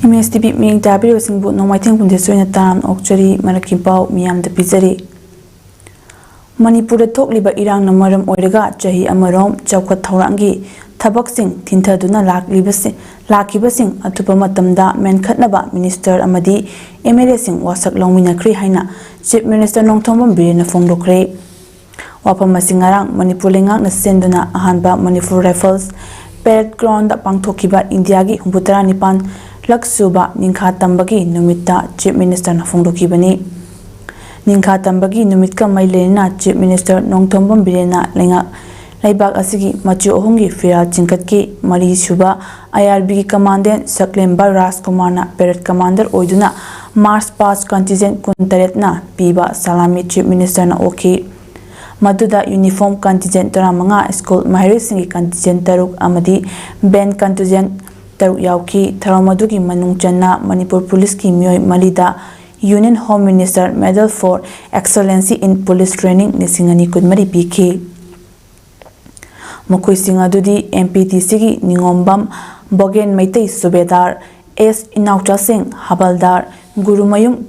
MSTV Ming Dabrio Singbu no Maiting Pundesuina Tam Okchari Marakipao Miam the Pizzari Manipur Tok Liba Irang Namaram Oirega Jahi Amarom Chaukat Taurangi Tabaksing Tintaduna Lakibasing Atupamatamda Menkatnaba Minister Amadi Emeresing Wasak Longmina Kri Haina Chief Minister Nongtombam Birina Fongdokre Wapamasingarang Manipur Lingak Nasenduna Ahanba Manipur Rifles Parade Ground Pangtokiba Indiagi Humbutara Nipan Laksuba Ninkha Tambagi Numita Chief Minister na Fongdokibani Ninkha Tambagi Numitka Mailena Chief Minister Nongtombam Birena Lenga Laibak Asigi Machu Ohungi Fira Chinkatki Mari Suba IRB Commandant Saklemba Ras Kumarna Parade Commander Oiduna Mars Pass Contingent Kuntaretna Piba Salami Chief Minister na Oki Maduda Uniform Contingent Taramanga School Mahiri Singi Contingent Taruk Amadi Band Contingent Taruk Yauki Taramadugi Manung Channa Manipur Police Ki Myoy Malida Union Home Minister Medal for Excellency in Police Training Nisingani Kudmari PK Mokoi Singadudi MPTC Ki Ningombam Bogen Meitei Subedar S. Inauta Singh Habaldar Gurumayum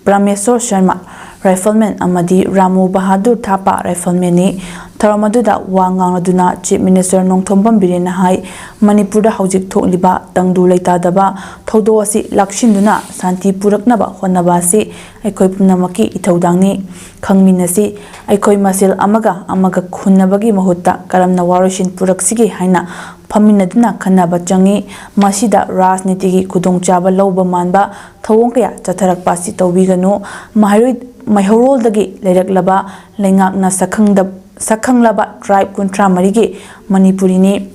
Pramesor Sharma Rifleman Amadi Ramu Bahadur Thapa Rifleman Taramaduda Wangangaduna Chief Minister Nongtombam Birena Hai Manipurda Haujik Thokliba Tangdu Leitadaba Thodo asi Lakshinduna Santi Puraknaba Honabasi Aikoi Punamaki Ithodangni Khangminasi Aikoi Masil Amaga Khunabagi Mahutta Karamna Waroshin Puraksigi Haina Paminaduna Khanaba Changi Masida Rajnitigi Khudongchaba Lawba Manba Thawong kaya Chatharak Pasi Tawbiganu Maihorol dagi Leiraklaba Lengakna Sakhanglaba Tribe Kuntra Marigi Manipurini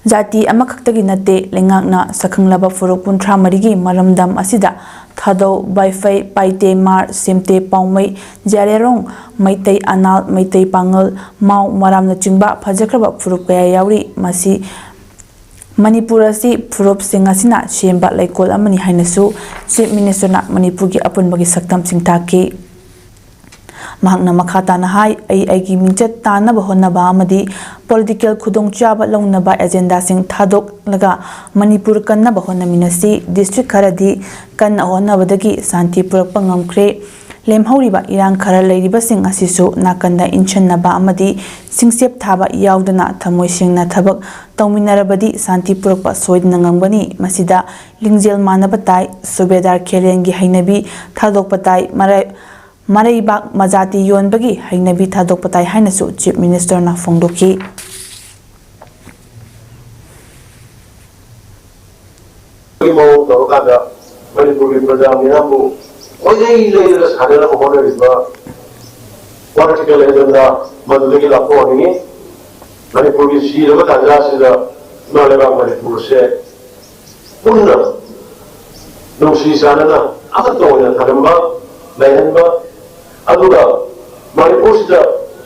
Jati Amakaktagi Nate Lengakna Sakhanglaba Furuk Kuntra Marigi Maramdam Asida Thado Baifai Paite Mar Simte Paumai Jarerong Maitei Anal Maitei Pangal Mau Maramna Chingba Pajakraba Furuk Kaya Yauri Masi Manipurasi Furup Singasina Shemba Laikol Amani Hainasu Chief Minister na Manipurgi Apunbagi Saktam Singtaki Mahakna Makata na hai aigi mingchat tanaba honaba amadi political khudongchaba lawnaba agenda sing thadok laga Manipur kannaba honaminasi district kharadi kan honabadagi santi purakpa ngamkhre lemhauriba irang khara leiriba sing asisu nakanda inchanaba amadi singsep thaba yaudana thamoi singna thabak tawminarabadi santi purakpa soidna ngambani masida lingjel manaba tai subedar khelengi hainabi thadok patai Maraibak Majati Yonbagi Hainabi Thadok Patai Hainasu Chief Minister na Fongdoki Mo Tawakada Manipuri Pradam Yambu Oye Later Hadana Honoriba Political Agenda Madulagi Laponi Manipuri Shira Tajasida Malaba Manipur Se Punna Nusi Sanana Amatona Kadamba Mayanba Aduga Manipur Sida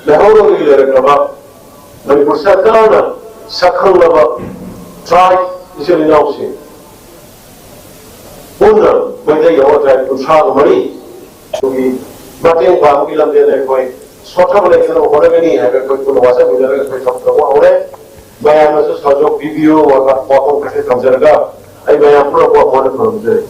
Lahoro Lerakaba Manipur Sakana Sakhanglaba Tribe Isili Nausi Punna Mada Yawa Tribe Kushag Mari Tugi Matin Bamki Lamden Ekoi Sota Malekano Horagani have a quick Wasa with a Ore Mayamasu Sajok Video or Wapo Kate Kamzeraga I Mayam Pro Water from the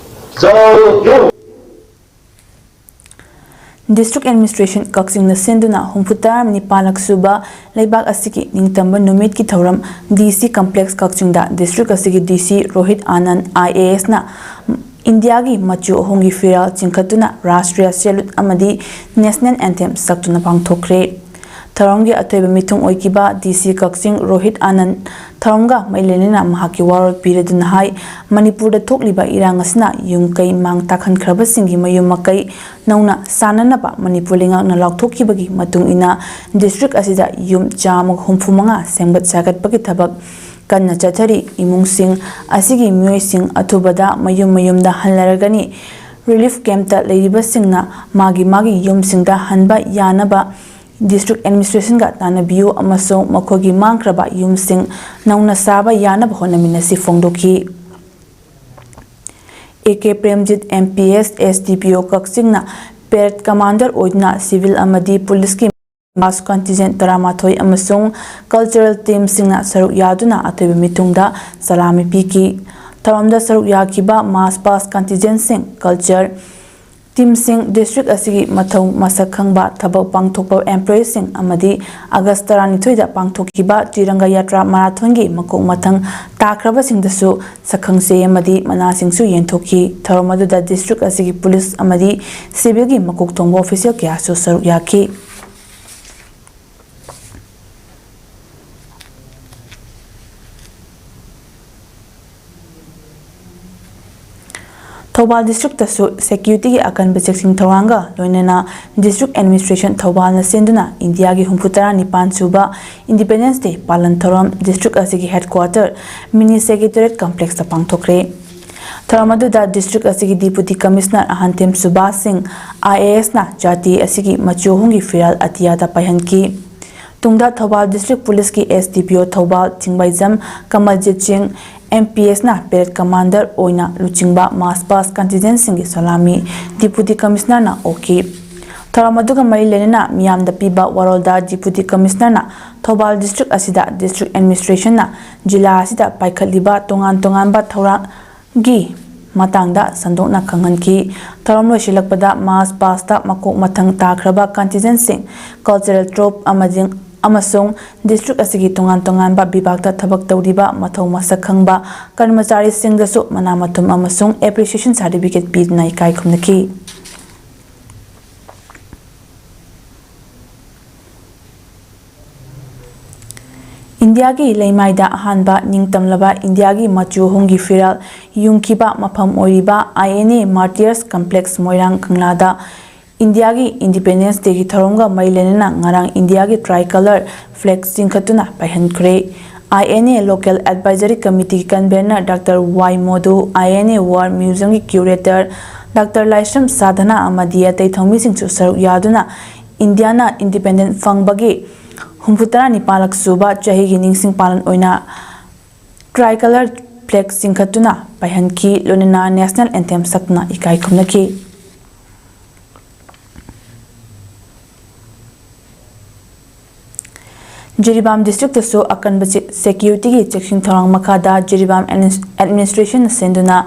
District Administration Kaksing na Sinduna Humputar Nipalak Suba Laibak Asiki Ningtamba Numit ki Thauram DC Complex Kaksing da District Asiki DC Rohit Anand IAS na India gi Machu Ohungi Fira Chinkatuna Rashtriya Salute Amadi National Anthem Saktuna Pangthokre Tharamgi Atoiba Mitung Oikiba DC Kaksing Rohit Anand Tharamga Mailenina Mahaki Warok Piraduna Hai Manipur da Thokliba Irangasna Yumkai Mang Takhan Krabasingi Mayumakai Nauna Sananapa Manipur Lingak na Laukthokibagi Matung Ina District Asida Yum Chamok Humfumanga Sengbat Sagat Pagi Thabak Kanna Chathari Imung Singh Asigi Myoy Singh Athubada Mayumda Hanlaragani Relief Camp ta Ladiba Singhna Magi Yum Singda Hanba Yanaba District Administration ga Tanabiu Amasong Makogi Mankraba Yum Singh Nauna Saba Yanaba Honaminasi Fongdoki AK Premjit MPS SDPO Kaksing na Parade Commander Oidna Civil Amadi Police ki Mass Contingent Taramathoi Amasong Cultural Team Singna Saruk Yaduna Atoiba Mitungda Salami Piki Tharamda saruk yakiba mass pass contingent culture team sing district asigi mathau masak khangba thabak pangthokpa employees sing amadi August 12 da pangthokiba Tiranga Yatra marathon gi makok mathang takraba sing dasu sakhang se amadi mana sing su yenthoki tharamadu da district asigi police amadi civil gi makok thongba official kya su saruk yaki Thobal district tasu security gi akan becheksing thawanga loinena district administration Thobal na senduna India gi humputara nipan suba Independence Day palan thoram district asigi headquarter mini secretariat complex ta pangthokre Tharamadu da district asigi deputy commissioner Ahantem Subha Singh IAS na jati asigi machuhungi firal atia da pahanki Tungda Thobal district police ki SDPO Thobal Thingbaijam Kamaljit Singh MPS na Parade Commander oina luchingba mass pass contingent singi salami deputy commissioner na oki Tharamadu ga mari lenena miyam da piba warolda deputy commissioner na Thobal district asida district administration na jila asida paikhaliba tongan ba thora gi matangda sandokna khanganki Tharam loisilakpada mass pass ta makok mathang takraba contingent sing cultural trope amasung district asigi tongan ba bibakta thabak tawriba mathau masak khangba karmachari sing dasu manamathum amasung appreciation certificate pidna ikai khumnaki India gi leimaida ahanba ningtamlaba India gi machu hongi firal yungkiba mafam oiriba INA Martyrs Complex Moirang Kanglada India gi Independence Day gi tharomga mailenena ngarang India gi tricolor flag singkhatuna pahankre INA Local Advisory Committee convener Dr. Y Modu INA War Museum gi curator Dr. Laisham Sadhana Amadia Taithomi sing saruk yaduna Indiana Independent fangbagi Humputara nipalak suba chahi gi ningsing palan oina tricolor flag singkhatuna pahanki lonena national anthem sakna ikai khumnaki Jiribam district tasu akan security gi checking thorang makada Jiribam administration senduna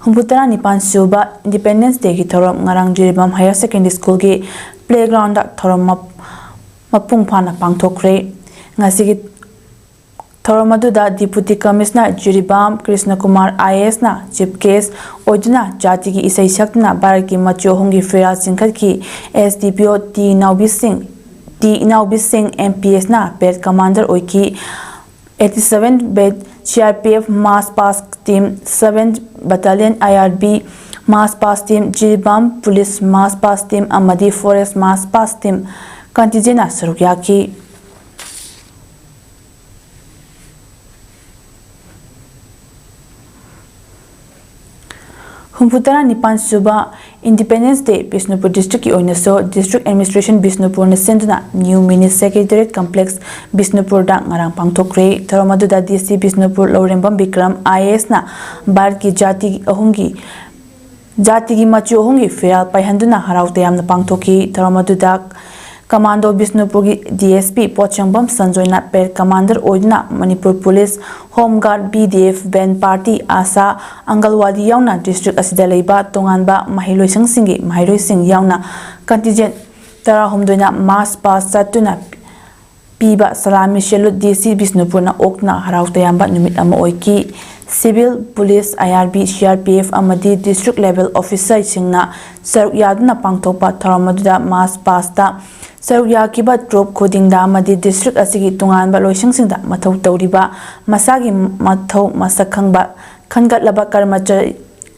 humputara nipan suba Independence Day gi thoram ngarang Jiribam Higher Secondary School gi playground da thoram mapung phana pangthokre ngasigi thoramadu da deputy commissioner Jiribam Krishna Kumar IAS na chief case ojuna jati gi isai sakna barak ki macho hongi firal singkhat ki SDPO T Inaubi Singh MPS na Parade Commander oiki 87 bed CRPF Mass Pass Team 7 Battalion IRB Mass Pass Team Jiribam Police Mass Pass Team Amadi Forest Mass Pass Team contingent sarukyaki Humputara nipan suba Independence Day Bisnupur district ki oinaso district administration Bisnupur na senduna new mini secretariat complex Bisnupur da ngarang pangthokre tharamadu da DC Bisnupur Lorembam Bikram IAS na Bharat ki jati gi machu ahungi firal paihanduna haraute yamna pangthoki tharamadu da Commando Bisnupur gi DSP Pochangbam Sanjoyna Parade Commander oina Manipur Police Home Guard BDF Band Party Asa Angalwadi yauna district asida leiba tonganba mahiloisang singi mahiloising yauna contingent tara homdoina mass pass satuna piba salami shelu DC Bisnupur na okna haraute yamba numit ama oiki Civil Police IRB CRPF amadi district level officer singna saruk yaduna pangthokpa tharamadu da mass pass ta saruk yakiba drop coding da amadi district asigi tungan ba loising singda mathau tawriba masagi mathau masakhangba khangatlaba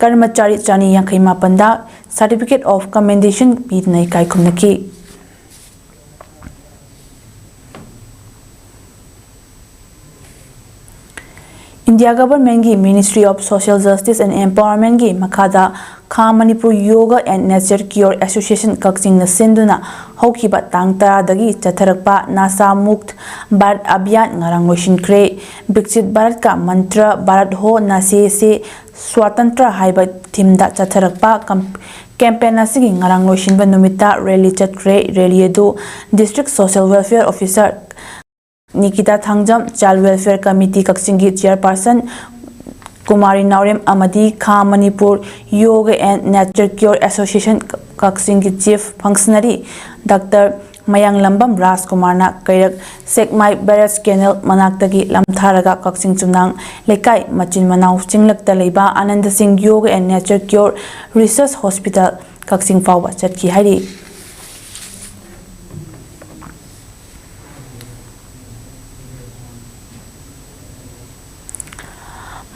karmachari chani yankhai mapanda certificate of commendation pidnai kai khumnaki India government gi Ministry of Social Justice and Empowerment gi makhada Kha Manipur Yoga and Nature Cure Association Kaksing na senduna hokiba tang taradagi chatharakpa Nasa Mukt Bharat Abhiyan ngarang loisinkhre Viksit Bharat ka mantra Bharat ho nase se swatantra haiba thimda chatharakpa campaign asigi ngarang loisinba numita rally chatre rally edu District Social Welfare Officer Nikita Thangjam Child Welfare Committee Kaksingi Chairperson Kumari Naurem Amadi Kha Manipur Yoga and Nature Cure Association Kaksingi Chief Functionary Dr. Mayang Lambam Ras Kumarna Kairak Sekmai Barrage Canal Manaktagi Lamtharaga Kaksing Chunang Lekai Machin Manau Chinglak Talaiba Ananda Singh Yoga and Nature Cure Research Hospital Kaksing Fawa Chatki Hari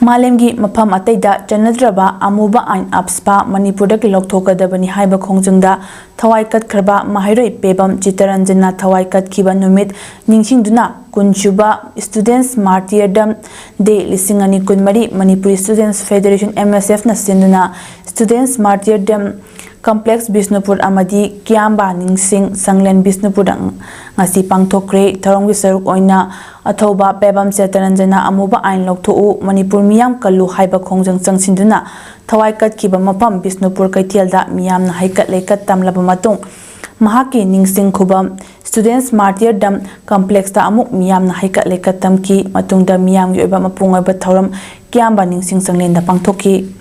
Malemgi Mapam Ataida Janadraba Amuba Ain Apspa Manipur Loktoka Dabani Haiba Kongjungda Tawaikat Kraba Mahiroi Pebam Chitaranjana Tawaikat Kiba Numit Ningsing Duna Kunchuba Students Martyrdom Day Lisingani Kunmari Manipuri Students Federation MSF Nasinduna Students Martyrdom Complex Bisnupur Amadi Kiamba Ningsing Sanglen Bisnupur Ngasi Pangtokre Tarongwi Saruk Oina Athoba Pebam Chitaranjana Amuba Ain Lokto Manipur Miyam Kalu Haiba Kongjang Changsinduna Tawaikat Kiba Mapam Bisnupur Kaitialda Miyam na Haikat Lekat Tamlaba Matung Mahaki Ningsing Kubam Students Martyrdom Complex ta Amuk Miyam na Haikat Lekat Tamki Matungda Miyam Yoiba Mapunga Batauram Kiamba Ningsing Sanglenda Pangtoki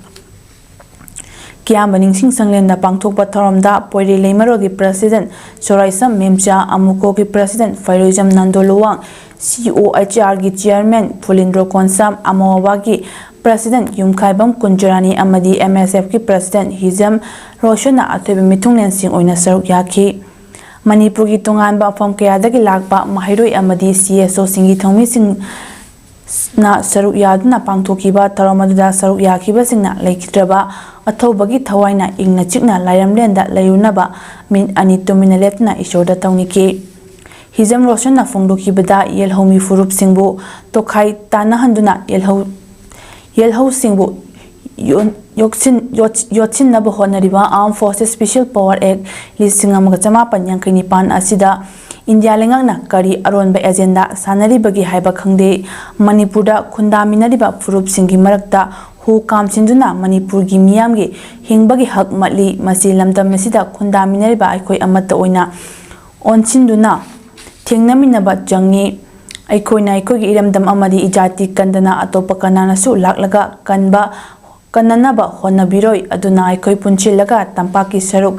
Kiamba Ningsing Sanglenda Pangtokpa Tauramda Poiri Leimarogi President Soraisam Memcha Amuko ki President Fairuzam Nandoluwang COHR gi Chairman Pulindro Konsam Amawa gi President Yumkhaibam Kunjarani Amadi MSF ki President Hizam Roshana Atebe Mitunglen Sing Oina Saruk Yaki Manipur gi Tunganba Fam Kayadagi Lakpa Mahiroi Amadi CSO Singi Thongmi Sing na Saruk Yaduna Pangtokiba Taramadda Saruk Yakiba Singna Laikitraba Athobagi Thawaina Ingna Chikna Layamlenda Layunaba Min Anitumina Letna Ishoda Tauniki Hizam Roshana Fongdoki Bada Yelhomi Furup Singbo Tokai Tana Handuna Yelho Singbo Yochin Naba Honariba Armed Forces Special Power Act Lisingam Gachama Panyankini Pan Asida India Lengangna Kari Aronba Agenda Sanari Bagi Haiba Khangde Manipurda Kundaminariba Furup Singi Marakta Hu Kam Sinduna Manipur gi Miyamgi Hingbagi Hak Matli Masi Lamdam Masida Kundaminariba Aikoi Amata Oina Onsinduna Thengnaminaba Jangi Aikoina Aikogi Iramdam Amadi Ijati Kandana Atopa Kanana Su Laklaga Kanba Kananaba Honabiroi Aduna Aikoi Punchilaga Tampaki Saruk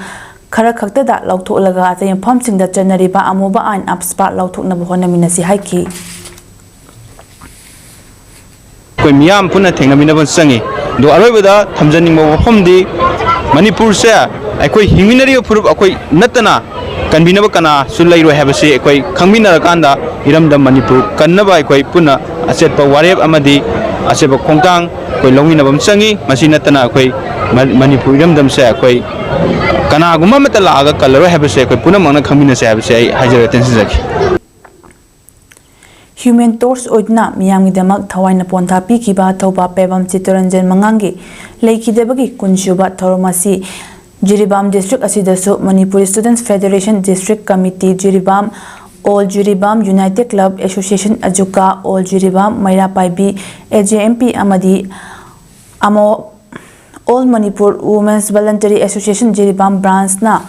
Khara Khaktada Lautholaga Atayam Pamsingda Janariba Amuba Ain Apspa Lauthoknaba Honaminasi Haiki Koi miyam puna thengnaminaba changi do aroibada thamjaningba wafamdi Manipur se aikoi himinari furup akoi natana kanbinaba kana sulairoi habase aikoi khangminarakanda iramda Manipur kannaba aikoi puna asetpa warep amadi asetpa khongtang koi longminabam changi masi natana akoi Manipur iramdam se akoi kana guma mata laaga kalaro habase akoi puna mangna khangminase habase ai hajara tensinjaki Human Torch Oidna Miyamgi Damak Tawaina Ponta Pikiba Toba Pebam Chitaranjan Mangangi Laikidebagi Kunshuba Toromasi Jiribam District Asidasu Manipuri Students Federation District Committee Jiribam All Jiribam United Club Association Ajuka All Jiribam Maira Paibi AJMP Amadi Amo All Manipur Women's Voluntary Association Jiribam Branch Na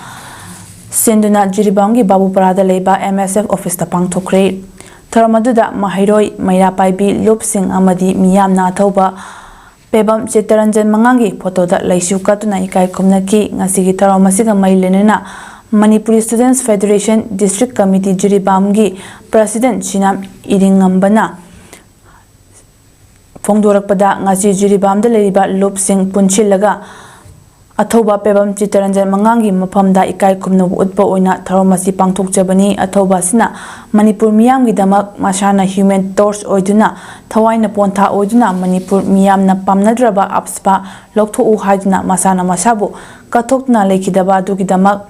Sinduna Jiribamgi Babu Parada Leba MSF Office Tapang Tokre Taramaduda Mahiroi Maira Paibi Lup Singh Amadi Miyam Na Thauba Pebam Chitaranjan Mangangi Photoda Laisu Katuna Ikai Kumnaki Ngasigi Taramasiga Mailenena Manipuri Students Federation District Committee Jiribamgi President Chinam Iringambana Fongdorakpada Ngasi Jiribamda Leriba Lup Singh Punchilaga Athoba Pebam Chitaranjan Mangangi Mapamda Ikai Kumnu Utpa Oina Tharomasi Pangthok Jabani Athoba Sina Manipur Miyamgi Damak Masana Human Torch Oiduna Thawaina Ponta Oiduna Manipur Miyamna Pamnadraba Apspa Loktho U Haiduna Masana Masabu Kathokna Lekidaba Dugi Damak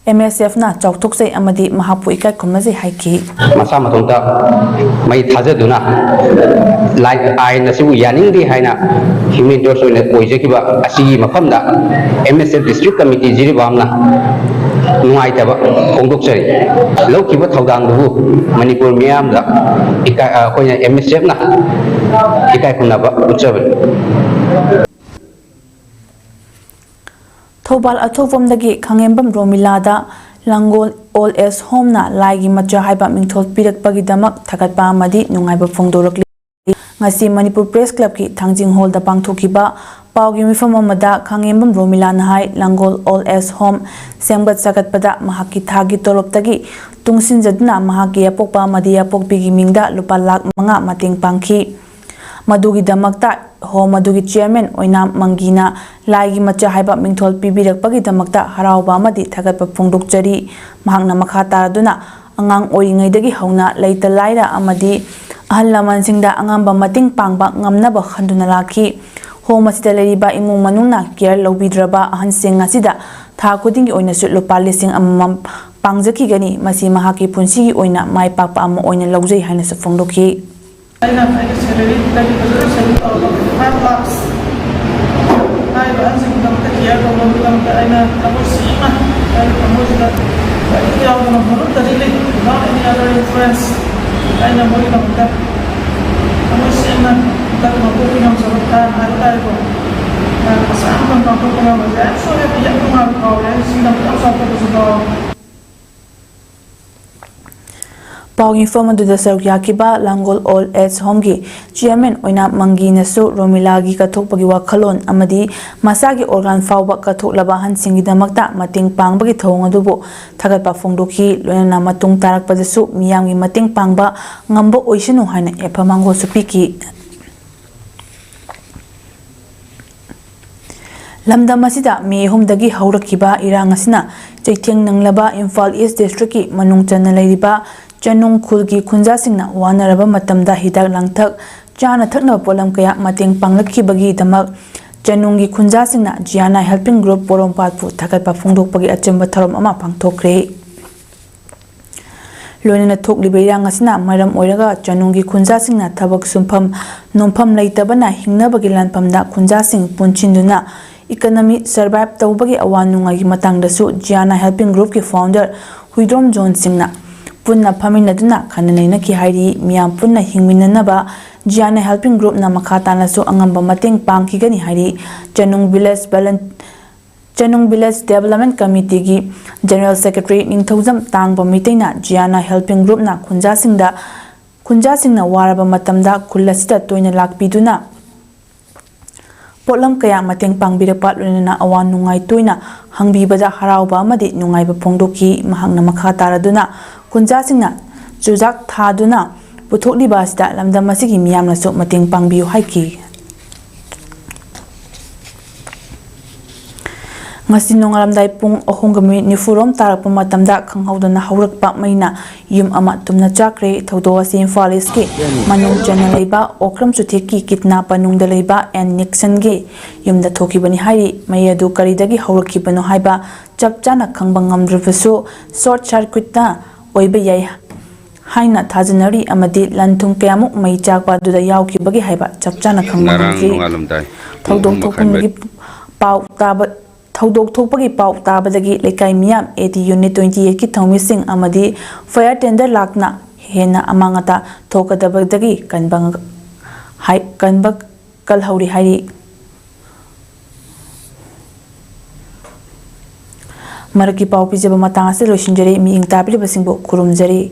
MSF na Chautoksai Amadi Mahapu Ikai Kumnazi Haiki Masa Matonta Mai Tazaduna Like I Nasibu Yanindi Haina Human Torch Oijakiba Asi Mapamda MSF District Committee Jiribamna Nuaitaba Kondoksari Lokiba Taudangu Manipur Miyamda Ika MSF na Ikai Kunaba Uchavan Thobal Athofomdagi Khangembam Romilada Langol All as Home na Laigi Macha Haiba Mingthol Pirakpagi Damak Thagatpa Amadi Nungaiba Phongdorakli ngasi Manipur Press Club ki Thangjing Hall da pangthokiba paugi mifam amada khangembam Romila nahai Langol All As Home sembat sagatpada mahaki thagi toloptagi tungsin jadna mahaki apokpa madi apokbigi mingda lupa lakh manga mating pangki madugi damakta ho madugi chairman oina mangina laigi macha haiba mingthol pibirakpagi damakta harauba amadi thagatpa phongdokchari mahakna makha taraduna angang oringaidagi hauna leita laira amadi ahal lamansingda angamba mating pangba ngamnaba khanduna lakhi home asida leriba imung manungna care lobidraba ahansing asida tha khudingi oina su lupa lising amam pangjaki gani masi mahaki punsi oina mai pakpa am oina logjai haina su phongdokhi aina salary tadi betul saya tahu 5 lakhs ai ban sing dam ta kia ko dam dam ta aina kamu sima ai kamu sudah ini yang menurut tadi not any other influence aina boleh dam ta kamu sima ta mampu yang sebentar ada itu dan pasang mampu yang macam so ya yang mengaruh kau yang sing dam ta satu sudah Paugi firm da sarukyakiba Langol All As Home gi chairman oina mangi nasu Romila gi kathokpagi wakhalon amadi masagi organ fawba kathoklaba hansingi damakta mating pangbagi thong adubu thagatpa phongdokhi loina matung tarakpadasu miyamgi mating pangba ngambo oisinu haina epamango supiki lamdam asida me humdagi haurakiba irang asina chaitheng nanglaba Imphal East District ki manung chana leiriba Chanung Khulgi Khunja singna wanaraba matamda hidak langthak chana thakna polam kaya mating panglakhi bagi damak Chanungi Khunja singna Giana Helping Group Porompatpu thagatpa phongdokpagi achamba tharom ama pangthokre loinana thoklibe yang asina maram oiraga Chanungi Khunja singna thabak sumpham nompham leitabana hingnabagi lanpamda Khunja sing punchinduna economy survive tawbagi awanungai matangdasu Giana Helping Group ki founder Huidrom John singna punna phaminaduna khananaina ki hairi miyam punna hingminanaba Giana Helping Group na makhatana su angamba mating pangki gani hairi Chanung Village Development Committee gi General Secretary Ningthaujam tangba miteina Giana Helping Group na Khunja singna waraba matamda khulasida toina lakpiduna potlam kaya mating pangbirapa loina awan nungai toina hangbibada harauba amadi nungaiba phongdoki mahakna makha taraduna Khunja singna chujak thaduna puthokliba asida lamdam asigi miyamna su mating pangbiu haiki ngasi nongalamdai pung 3:04 tarakpa matamda khanghaudana haurakpa maina yum ama tumna chakre thodo asi Imphal East ki manung chana leiba okram chutheki kitna panungda leiba and Nixon ge yumda thokibani hairi mayadu karidagi haurakibano haiba chapchana khangbang ngamdrubasu short circuit na oiba yai haina thajanari amadi lanthung kayamuk mai chakpa duda yaukibagi haiba chapchana khangbangri thodok thokpagi pau taba thodok thokpagi pau tabadagi lekai miyam 80 unit 28 ki thomising amadi fire tender lakna hena amangata thokadabadagi kanbang hai kanbak kalhauri hari Maraki pau pijaba matang ase loisinjari mi ing tabri basingbo kurumjari